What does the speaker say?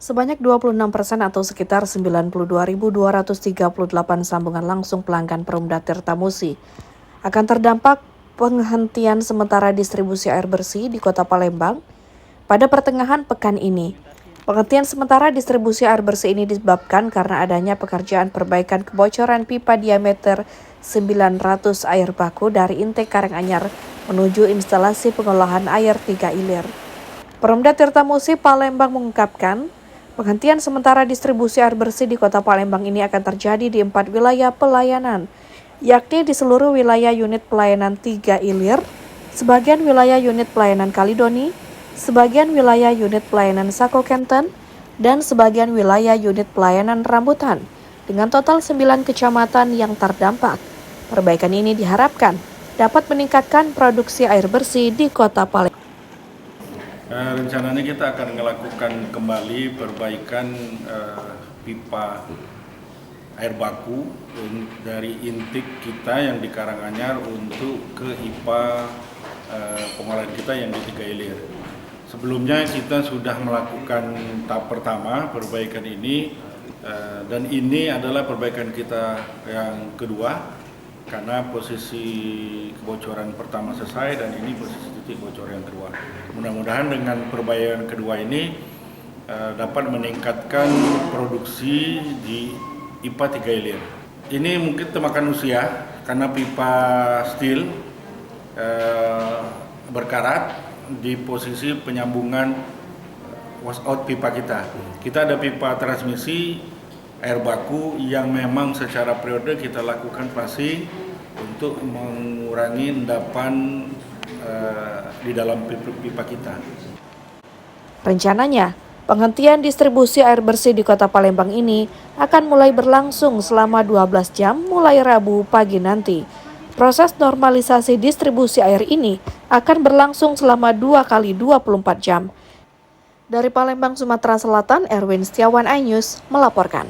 Sebanyak 26% atau sekitar 92.238 sambungan langsung pelanggan Perumda Tirtamusi akan terdampak penghentian sementara distribusi air bersih di Kota Palembang pada pertengahan pekan ini. Penghentian sementara distribusi air bersih ini disebabkan karena adanya pekerjaan perbaikan kebocoran pipa diameter 900 air baku dari intake Karanganyar menuju instalasi pengolahan air 3 Ilir. Perumda Tirtamusi Palembang mengungkapkan, penghentian sementara distribusi air bersih di Kota Palembang ini akan terjadi di 4 wilayah pelayanan, yakni di seluruh wilayah unit pelayanan 3 Ilir, sebagian wilayah unit pelayanan Kalidoni, sebagian wilayah unit pelayanan Sako Kenten, dan sebagian wilayah unit pelayanan Rambutan, dengan total 9 kecamatan yang terdampak. Perbaikan ini diharapkan dapat meningkatkan produksi air bersih di Kota Palembang. Rencananya kita akan melakukan kembali perbaikan pipa air baku dari intik kita yang di Karanganyar untuk ke IPA pengolahan kita yang di 3 Ilir. Sebelumnya kita sudah melakukan tahap pertama perbaikan ini dan ini adalah perbaikan kita yang kedua karena posisi kebocoran pertama selesai dan ini posisi titik bocor yang kedua. Mudah-mudahan dengan perbaikan kedua ini dapat meningkatkan produksi di IPA 3 Ilir. Ini mungkin termakan usia karena pipa steel berkarat di posisi penyambungan washout pipa kita. Kita ada pipa transmisi air baku yang memang secara periode kita lakukan passing untuk mengurangi endapan di dalam pipa kita. Rencananya, penghentian distribusi air bersih di Kota Palembang ini akan mulai berlangsung selama 12 jam mulai Rabu pagi nanti. Proses normalisasi distribusi air ini akan berlangsung selama 2 kali 24 jam. Dari Palembang, Sumatera Selatan, Erwin Setiawan, iNews melaporkan.